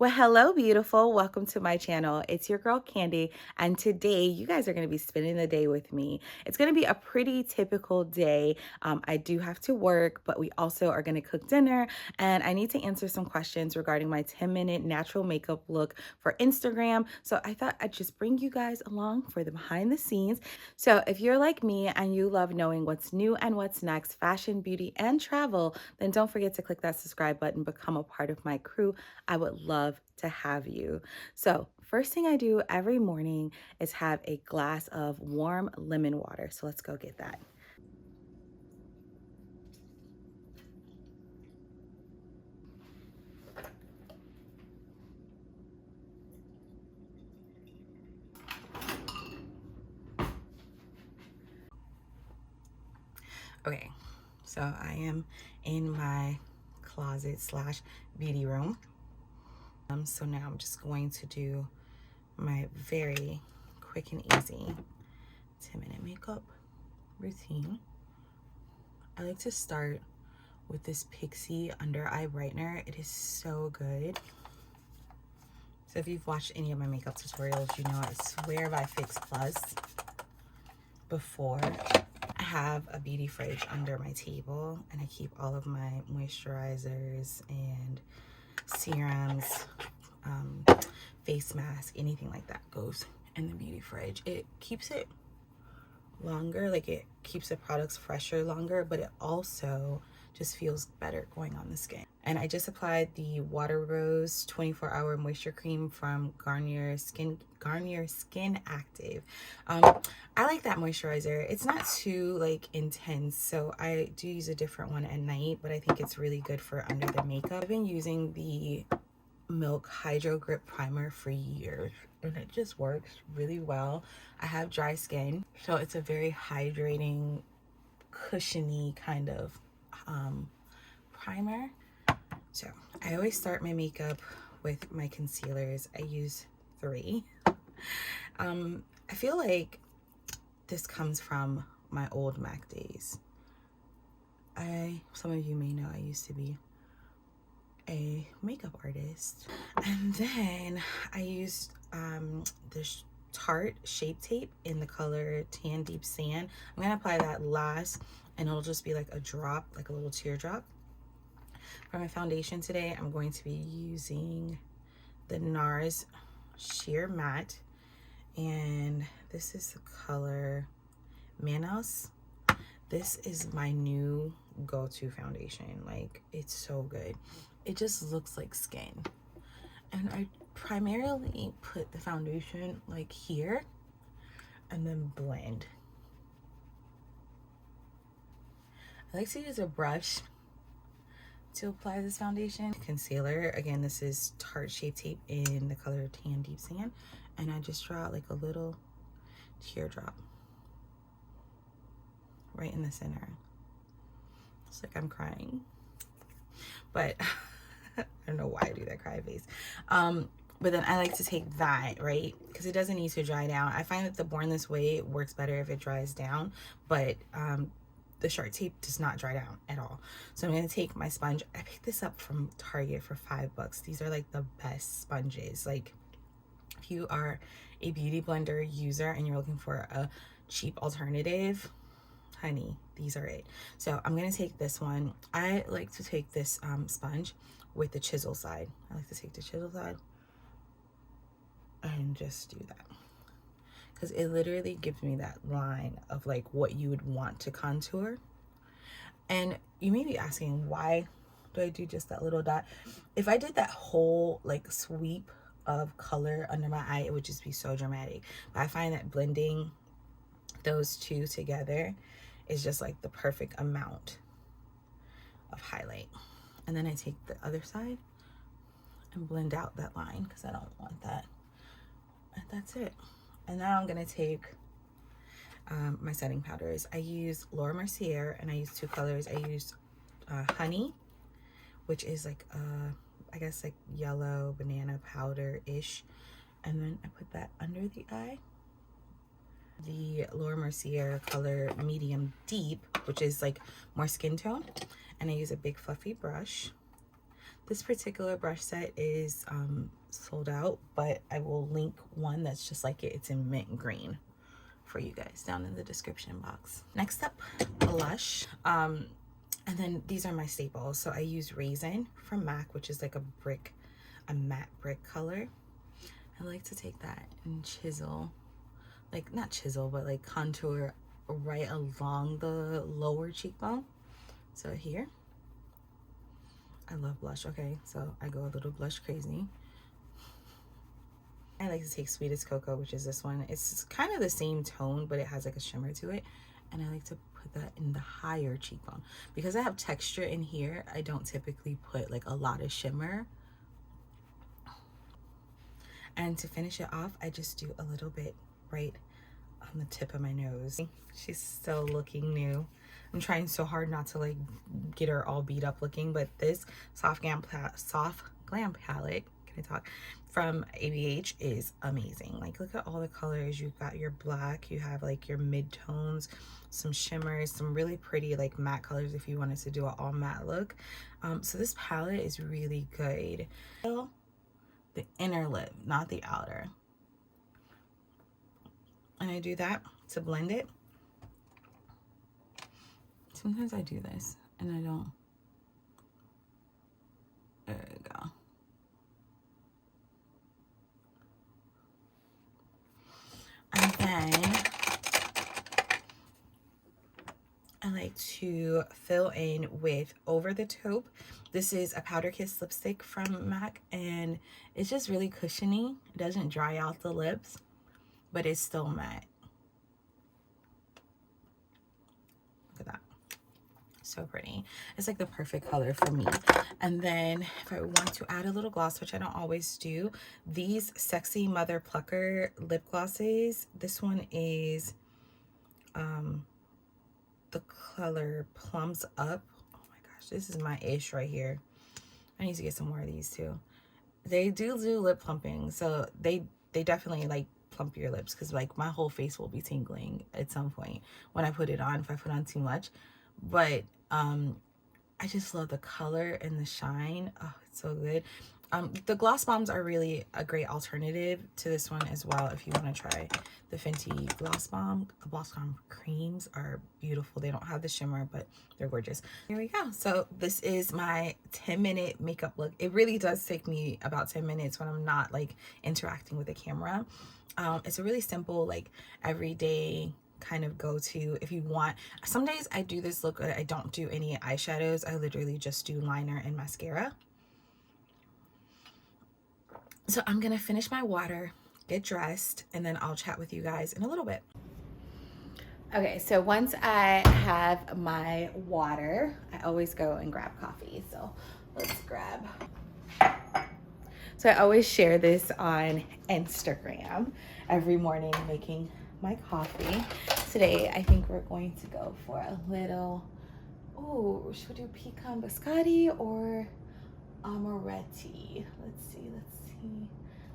Well, hello, beautiful. Welcome to my channel. It's your girl, Candy, and today you guys are going to be spending the day with me. It's going to be a pretty typical day. I do have to work, but we also are going to cook dinner, and I need to answer some questions regarding my 10-minute natural makeup look for Instagram. So I thought I'd just bring you guys along for the behind the scenes. So if you're like me and you love knowing what's new and what's next, fashion, beauty, and travel, then don't forget to click that subscribe button, become a part of my crew. I would love to have you. So, first thing I do every morning is have a glass of warm lemon water. So, let's go get that. Okay, so I am in my closet slash beauty room. So now I'm just going to do my very quick and easy 10-minute makeup routine. I like to start with this Pixie under eye brightener. It is so good. So if you've watched any of my makeup tutorials, you know I swear by Fix Plus. Before, I have a beauty fridge under my table, and I keep all of my moisturizers and serums, face mask, anything like that goes in the beauty fridge. It keeps it longer, like it keeps the products fresher longer, but it also just feels better going on the skin. And I just applied the Water Rose 24-hour moisture cream from Garnier Skin Active. I like that moisturizer. It's not too like intense, so I do use a different one at night, but I think it's really good for under the makeup. I've been using the Milk Hydro Grip Primer for years, and it just works really well. I have dry skin, so it's a very hydrating, cushiony kind of primer. So I always start my makeup with my concealers. I use 3. I feel like this comes from my old MAC days. Some of you may know I used to be a makeup artist. And then I used this Tarte Shape Tape in the color Tan Deep Sand. I'm gonna apply that last, and it'll just be like a drop, like a little teardrop. For my foundation today, I'm going to be using the NARS Sheer Matte, and this is the color Manos. This is my new go-to foundation. Like, it's so good. It just looks like skin. And I primarily put the foundation like here and then blend. I like to use a brush to apply this foundation. Concealer, again, this is Tarte Shape Tape in the color Tan Deep Sand, and I just draw like a little teardrop right in the center. It's like I'm crying, but I don't know why I do that cry face. But then I like to take that, right, because it doesn't need to dry down. I find that the Born This Way works better if it dries down, but the Shark Tape does not dry down at all. So I'm going to take my sponge. I picked this up from Target for $5. These are like the best sponges. Like, if you are a beauty blender user and you're looking for a cheap alternative, honey, these are it. So I'm going to take this one. I like to take this sponge with the chisel side. I like to take the chisel side and just do that, because it literally gives me that line of like what you would want to contour. And you may be asking, why do I do just that little dot? If I did that whole like sweep of color under my eye, it would just be so dramatic. But I find that blending those two together is just like the perfect amount of highlight. And then I take the other side and blend out that line, because I don't want that. And that's it. And now I'm gonna take my setting powders. I use Laura Mercier, and I use 2 colors. I use Honey, which is like I guess like yellow banana powder-ish, and then I put that under the eye. The Laura Mercier color Medium Deep, which is like more skin tone, and I use a big fluffy brush. This particular brush set is sold out, but I will link one that's just like it. It's in mint green for you guys down in the description box. Next up, blush. And then these are my staples. So I use Raisin from MAC, which is like a matte brick color. I like to take that and chisel, like not chisel, but like contour right along the lower cheekbone. So here, I love blush. Okay, so I go a little blush crazy. I like to take Sweetest Cocoa, which is this one. It's kind of the same tone, but it has like a shimmer to it. And I like to put that in the higher cheekbone. Because I have texture in here, I don't typically put like a lot of shimmer. And to finish it off, I just do a little bit right on the tip of my nose. She's still looking new. I'm trying so hard not to like get her all beat up looking, but this soft glam palette, can I talk, from ABH is amazing. Like, look at all the colors. You've got your black, you have like your mid-tones, some shimmers, some really pretty like matte colors if you wanted to do an all matte look. So this palette is really good. The inner lip, not the outer. And I do that to blend it. Sometimes I do this and I don't. There we go. And then I like to fill in with Over the Taupe. This is a Powder Kiss lipstick from MAC, and it's just really cushiony. It doesn't dry out the lips, but it's still matte. Look at that. So pretty. It's like the perfect color for me. And then if I want to add a little gloss, which I don't always do, these Sexy Mother Plucker lip glosses. This one is the color Plums Up. Oh my gosh, this is my ish right here. I need to get some more of these too. They do lip plumping, so they definitely like plump your lips, because like my whole face will be tingling at some point when I put it on, if I put on too much. But I just love the color and the shine. Oh, it's so good. The gloss bombs are really a great alternative to this one as well if you want to try the Fenty gloss bomb. The gloss bomb creams are beautiful. They don't have the shimmer, but they're gorgeous. Here we go. So this is my 10-minute makeup look. It really does take me about 10 minutes when I'm not like interacting with the camera. It's a really simple, like everyday kind of go-to if you want. Some days I do this look, I don't do any eyeshadows. I literally just do liner and mascara. So I'm gonna finish my water, get dressed, and then I'll chat with you guys in a little bit. Okay, so once I have my water, I always go and grab coffee. So let's grab. So I always share this on Instagram every morning, making my coffee. Today, I think we're going to go for a little, oh, should we do pecan biscotti or amaretti? Let's see.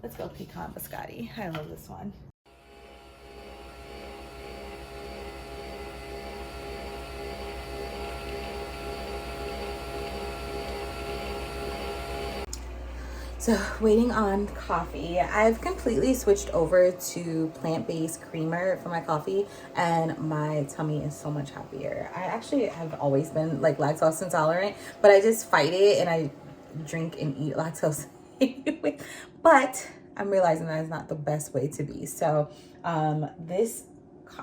Let's go pecan biscotti. I love this one. So waiting on coffee. I've completely switched over to plant-based creamer for my coffee, and my tummy is so much happier. I actually have always been like lactose intolerant, but I just fight it and I drink and eat lactose anyway. But I'm realizing that is not the best way to be. So this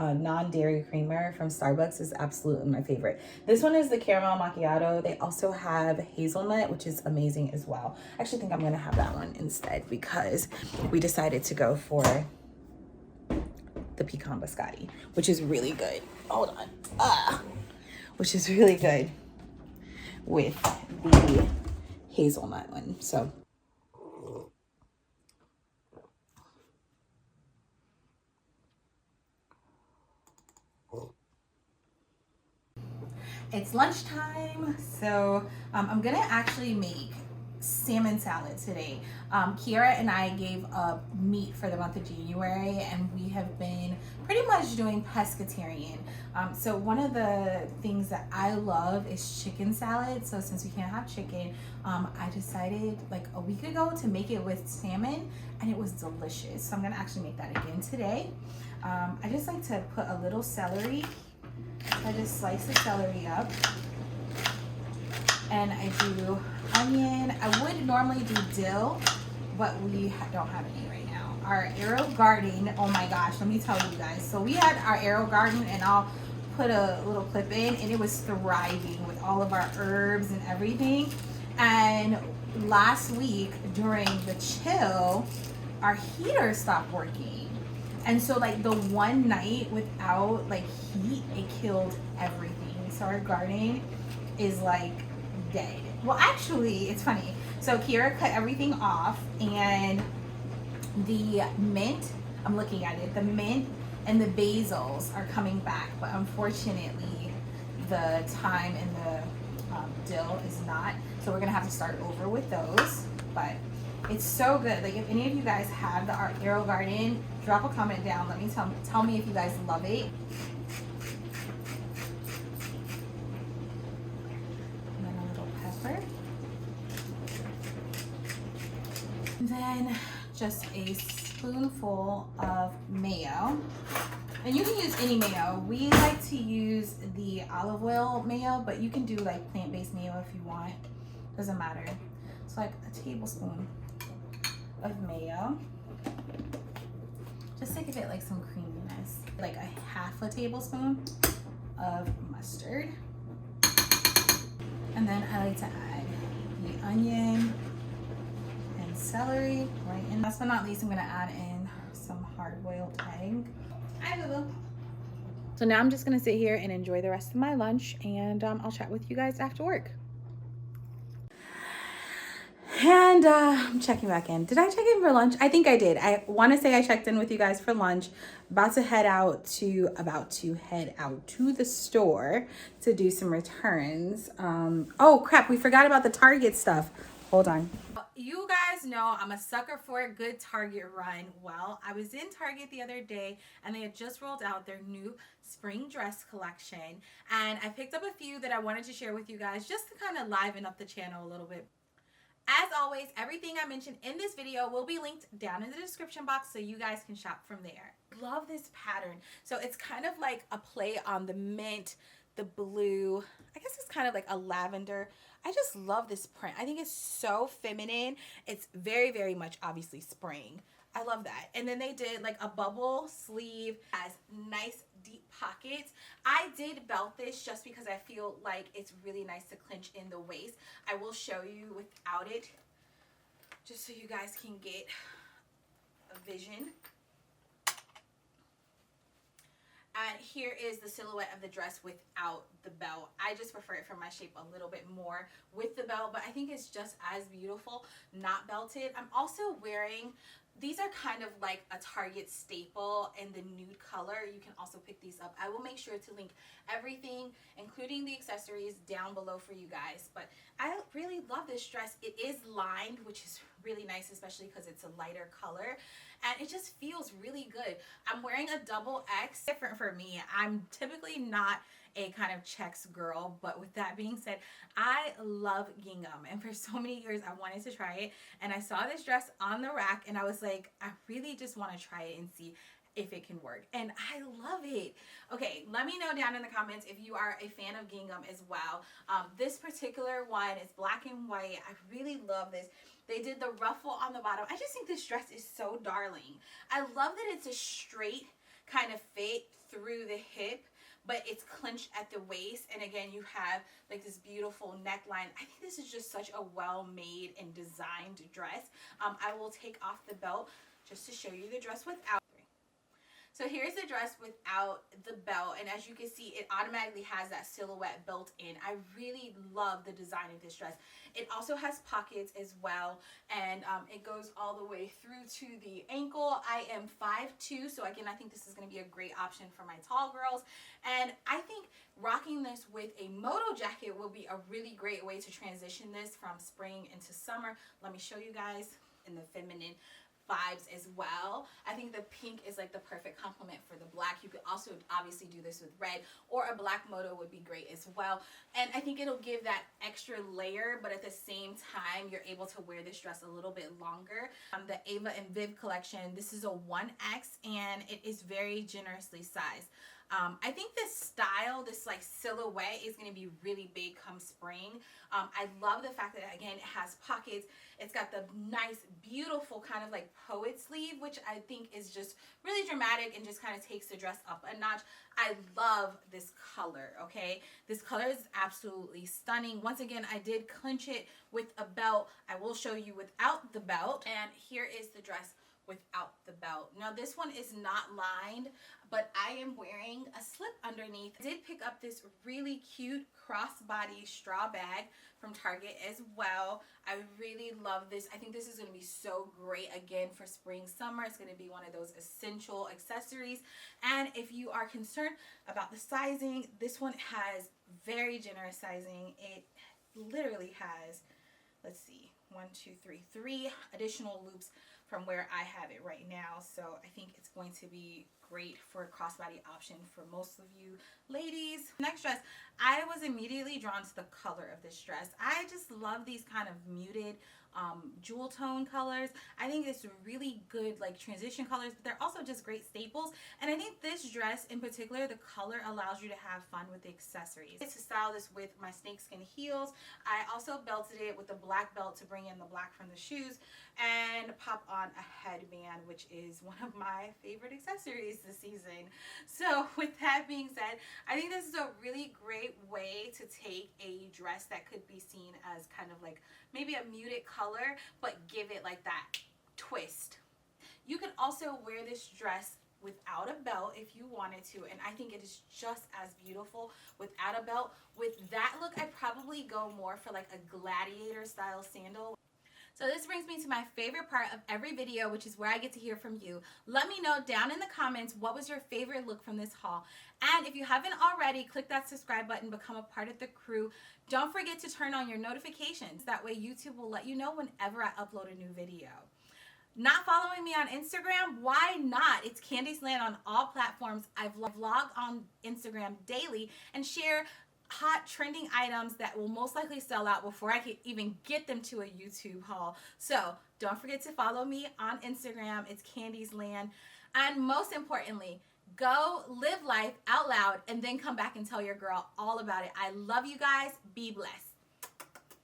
non-dairy creamer from Starbucks is absolutely my favorite. This one is the caramel macchiato. They also have hazelnut, which is amazing as well. I actually think I'm gonna have that one instead because we decided to go for the pecan biscotti, which is really good. Hold on. Which is really good with the hazelnut one. So it's lunchtime, so I'm gonna actually make salmon salad today. Kiara and I gave up meat for the month of January, and we have been pretty much doing pescatarian. So one of the things that I love is chicken salad. So since we can't have chicken, I decided like a week ago to make it with salmon, and it was delicious. So I'm gonna actually make that again today. I just like to put a little celery. So I just slice the celery up, and I do onion. I would normally do dill, but we don't have any right now. Our arrow garden, oh my gosh, let me tell you guys. So we had our arrow garden, and I'll put a little clip in, and it was thriving with all of our herbs and everything. And last week during the chill, our heater stopped working. And so like the one night without like heat, it killed everything. So our garden is like dead. Well, actually, it's funny. So Kiera cut everything off, and the mint, I'm looking at it, the mint and the basils are coming back, but unfortunately the thyme and the dill is not. So we're gonna have to start over with those, but it's so good. Like if any of you guys have the arrow garden, drop a comment down. Let me tell me if you guys love it. Then just a spoonful of mayo, and you can use any mayo. We like to use the olive oil mayo, but you can do like plant-based mayo if you want, doesn't matter. It's like a tablespoon of mayo, just to give it like some creaminess. Like a half a tablespoon of mustard, and then I like to add the onion, celery, right? And last but not least, I'm gonna add in some hard-boiled egg. Hi, Boo-Boo. So now I'm just gonna sit here and enjoy the rest of my lunch, and I'll chat with you guys after work. And I'm checking back in. Did I check in for lunch? I think I did. I want to say I checked in with you guys for lunch. About to head out to the store to do some returns. Oh crap, we forgot about the Target stuff. Hold on. You guys know I'm a sucker for a good Target run. Well, I was in Target the other day, and they had just rolled out their new spring dress collection, and I picked up a few that I wanted to share with you guys just to kind of liven up the channel a little bit. As always, everything I mentioned in this video will be linked down in the description box so you guys can shop from there. Love this pattern. So it's kind of like a play on the mint, the blue. I guess it's kind of like a lavender. I just love this print. I think it's so feminine. It's very, very much obviously spring. I love that. And then they did like a bubble sleeve, has nice deep pockets. I did belt this just because I feel like it's really nice to clinch in the waist. I will show you without it, just so you guys can get a vision. And here is the silhouette of the dress without the belt. I just prefer it for my shape a little bit more with the belt, but I think it's just as beautiful not belted. I'm also wearing, these are kind of like a Target staple in the nude color. You can also pick these up. I will make sure to link everything, including the accessories, down below for you guys. But I really love this dress. It is lined, which is really nice, especially because it's a lighter color. And it just feels really good. I'm wearing a double X. Different for me. I'm typically not a kind of checks girl, but with that being said, I love gingham, and for so many years I wanted to try it, and I saw this dress on the rack and I was like, I really just want to try it and see if it can work, and I love it. Okay, let me know down in the comments if you are a fan of gingham as well. This particular one is black and white. I really love this. They did the ruffle on the bottom. I just think this dress is so darling. I love that it's a straight kind of fit through the hip, but it's clinched at the waist, and again you have like this beautiful neckline. I think this is just such a well-made and designed dress. I will take off the belt just to show you the dress without. So here's the dress without the belt, and as you can see, it automatically has that silhouette built in. I really love the design of this dress. It also has pockets as well, and it goes all the way through to the ankle. I am 5'2", so again, I think this is going to be a great option for my tall girls, and I think rocking this with a moto jacket will be a really great way to transition this from spring into summer. Let me show you guys in the feminine vibes as well. I think the pink is like the perfect complement for the black. You could also obviously do this with red, or a black moto would be great as well. And I think it'll give that extra layer, but at the same time, you're able to wear this dress a little bit longer. The Ava and Viv collection, this is a 1X and it is very generously sized. I think this style, this like silhouette, is going to be really big come spring. I love the fact that, again, it has pockets. It's got the nice, beautiful kind of like poet sleeve, which I think is just really dramatic and just kind of takes the dress up a notch. I love this color, okay? This color is absolutely stunning. Once again, I did clinch it with a belt. I will show you without the belt. And here is the dress without the belt. Now this one is not lined, but I am wearing a slip underneath. I did pick up this really cute crossbody straw bag from Target as well. I really love this. I think this is going to be so great again for spring, summer. It's going to be one of those essential accessories. And if you are concerned about the sizing, this one has very generous sizing. It literally has, let's see, 3 additional loops from where I have it right now. So I think it's going to be great for a crossbody option for most of you ladies. Next dress, I was immediately drawn to the color of this dress. I just love these kind of muted jewel tone colors. I think it's really good like transition colors, but they're also just great staples. And I think this dress in particular, the color allows you to have fun with the accessories. To style this with my snakeskin heels, I also belted it with the black belt to bring in the black from the shoes, and pop on a headband, which is one of my favorite accessories this season. So with that being said, I think this is a really great way to take a dress that could be seen as kind of like maybe a muted color, but give it like that twist. You can also wear this dress without a belt if you wanted to, and I think it is just as beautiful without a belt. With that look, I'd probably go more for like a gladiator style sandal. So this brings me to my favorite part of every video, which is where I get to hear from you. Let me know down in the comments what was your favorite look from this haul. And if you haven't already, click that subscribe button, become a part of the crew. Don't forget to turn on your notifications. That way YouTube will let you know whenever I upload a new video. Not following me on Instagram? Why not? It's CanDesLand on all platforms. I vlog on Instagram daily and share hot trending items that will most likely sell out before I can even get them to a YouTube haul. So don't forget to follow me on Instagram. It's CanDesLand. And most importantly, go live life out loud and then come back and tell your girl all about it. I love you guys. Be blessed.